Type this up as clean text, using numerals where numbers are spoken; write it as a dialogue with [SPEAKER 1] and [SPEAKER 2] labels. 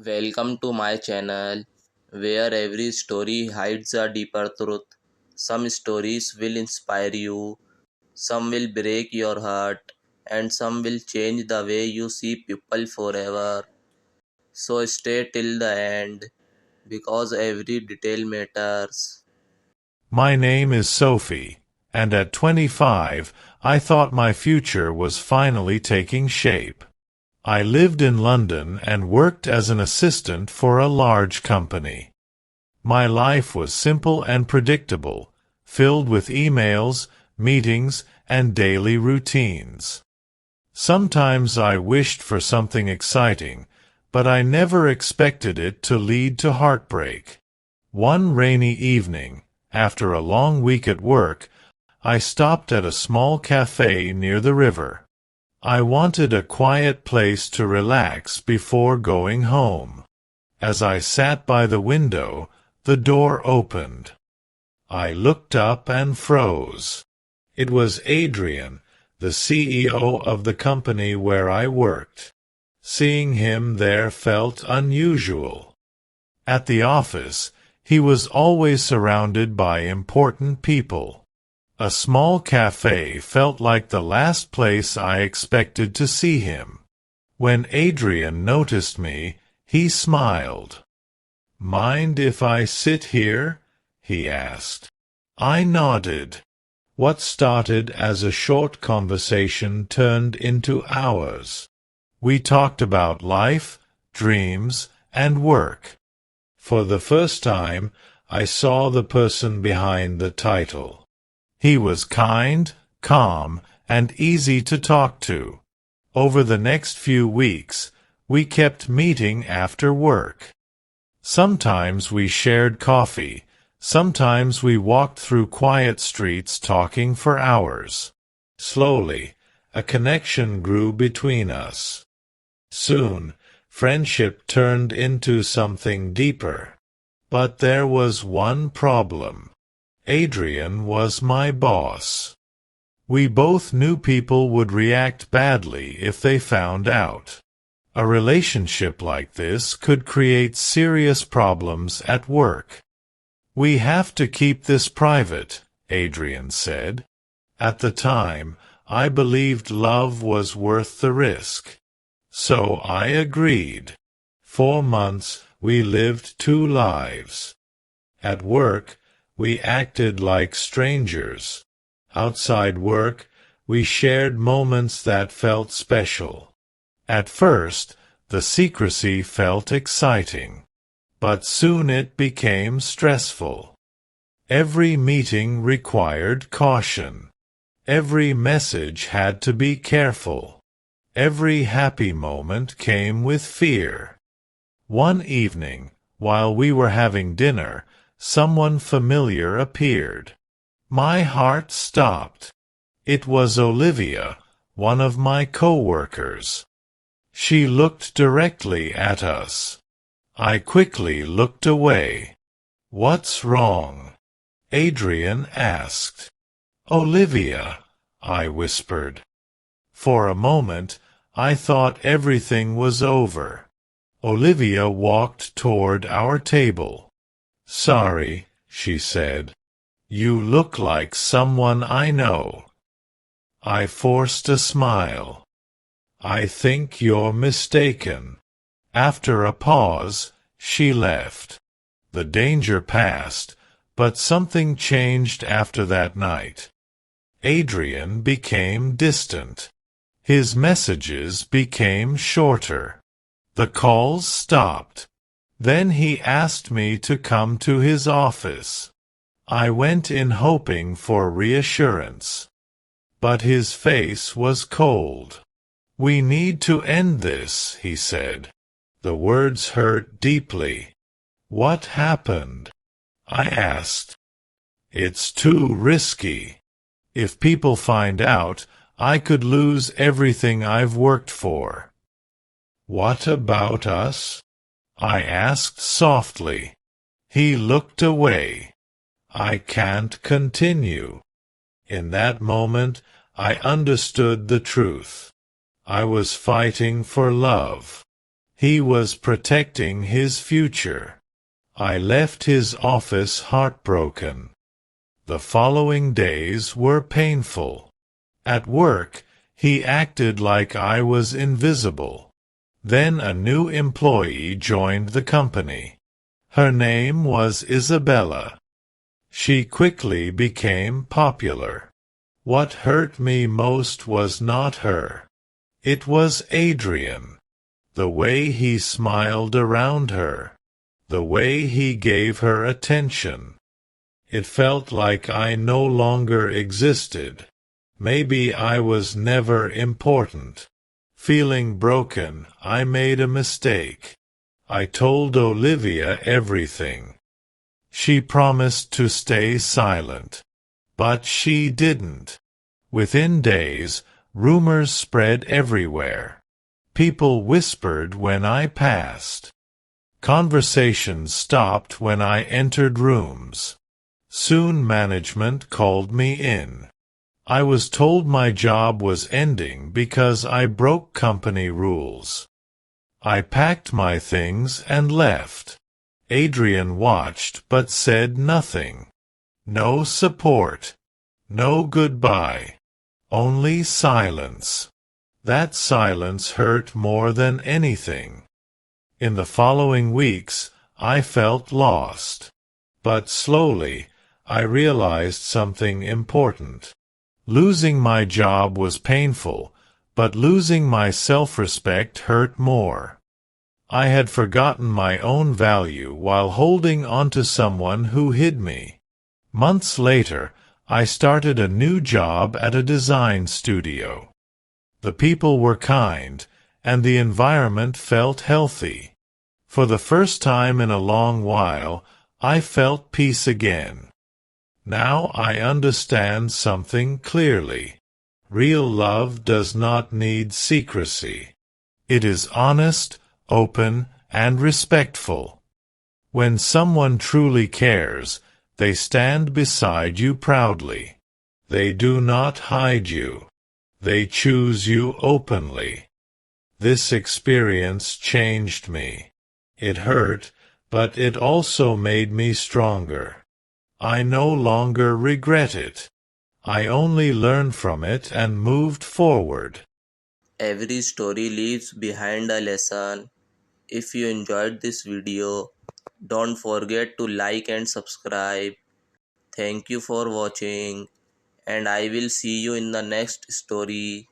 [SPEAKER 1] Welcome to my channel where every story hides a deeper truth. Some stories will inspire you, some will break your heart, and some will change the way you see people forever. So stay till the end because every detail matters.
[SPEAKER 2] My name is Sophie, and at 25, I thought my future was finally taking shape. I lived in London and worked as an assistant for a large company. My life was simple and predictable, filled with emails, meetings, and daily routines. Sometimes I wished for something exciting, but I never expected it to lead to heartbreak. One rainy evening, after a long week at work, I stopped at a small cafe near the river. I wanted a quiet place to relax before going home. As I sat by the window, the door opened. I looked up and froze. It was Adrian, the CEO of the company where I worked. Seeing him there felt unusual. At the office, he was always surrounded by important people. A small cafe felt like the last place I expected to see him. When Adrian noticed me, he smiled. "Mind if I sit here?" he asked. I nodded. What started as a short conversation turned into hours. We talked about life, dreams, and work. For the first time, I saw the person behind the title. He was kind, calm, and easy to talk to. Over the next few weeks, we kept meeting after work. Sometimes we shared coffee. Sometimes we walked through quiet streets talking for hours. Slowly, a connection grew between us. Soon, friendship turned into something deeper. But there was one problem. Adrian was my boss. We both knew people would react badly if they found out. A relationship like this could create serious problems at work. "We have to keep this private," Adrian said. At the time, I believed love was worth the risk. So I agreed. 4 months, we lived two lives. At work, we acted like strangers. Outside work, we shared moments that felt special. At first, the secrecy felt exciting, but soon it became stressful. Every meeting required caution. Every message had to be careful. Every happy moment came with fear. One evening, while we were having dinner, someone familiar appeared. My heart stopped. It was Olivia, one of my co-workers. She looked directly at us. I quickly looked away. "What's wrong?" Adrian asked. "Olivia," I whispered. For a moment, I thought everything was over. Olivia walked toward our table. "Sorry," she said. "You look like someone I know." I forced a smile. "I think you're mistaken." After a pause, she left. The danger passed, but something changed after that night. Adrian became distant. His messages became shorter. The calls stopped. Then he asked me to come to his office. I went in hoping for reassurance. But his face was cold. "We need to end this," he said. The words hurt deeply. "What happened?" I asked. "It's too risky. If people find out, I could lose everything I've worked for." "What about us?" I asked softly. He looked away. "I can't continue." In that moment, I understood the truth. I was fighting for love. He was protecting his future. I left his office heartbroken. The following days were painful. At work, he acted like I was invisible. Then a new employee joined the company. Her name was Isabella. She quickly became popular. What hurt me most was not her. It was Adrian. The way he smiled around her. The way he gave her attention. It felt like I no longer existed. Maybe I was never important. Feeling broken, I made a mistake. I told Olivia everything. She promised to stay silent. But she didn't. Within days, rumors spread everywhere. People whispered when I passed. Conversations stopped when I entered rooms. Soon management called me in. I was told my job was ending because I broke company rules. I packed my things and left. Adrian watched but said nothing. No support. No goodbye. Only silence. That silence hurt more than anything. In the following weeks, I felt lost. But slowly, I realized something important. Losing my job was painful, but losing my self-respect hurt more. I had forgotten my own value while holding onto someone who hid me. Months later, I started a new job at a design studio. The people were kind, and the environment felt healthy. For the first time in a long while, I felt peace again. Now I understand something clearly. Real love does not need secrecy. It is honest, open, and respectful. When someone truly cares, they stand beside you proudly. They do not hide you. They choose you openly. This experience changed me. It hurt, but it also made me stronger. I no longer regret it. I only learned from it and moved forward.
[SPEAKER 1] Every story leaves behind a lesson. If you enjoyed this video, don't forget to like and subscribe. Thank you for watching, and I will see you in the next story.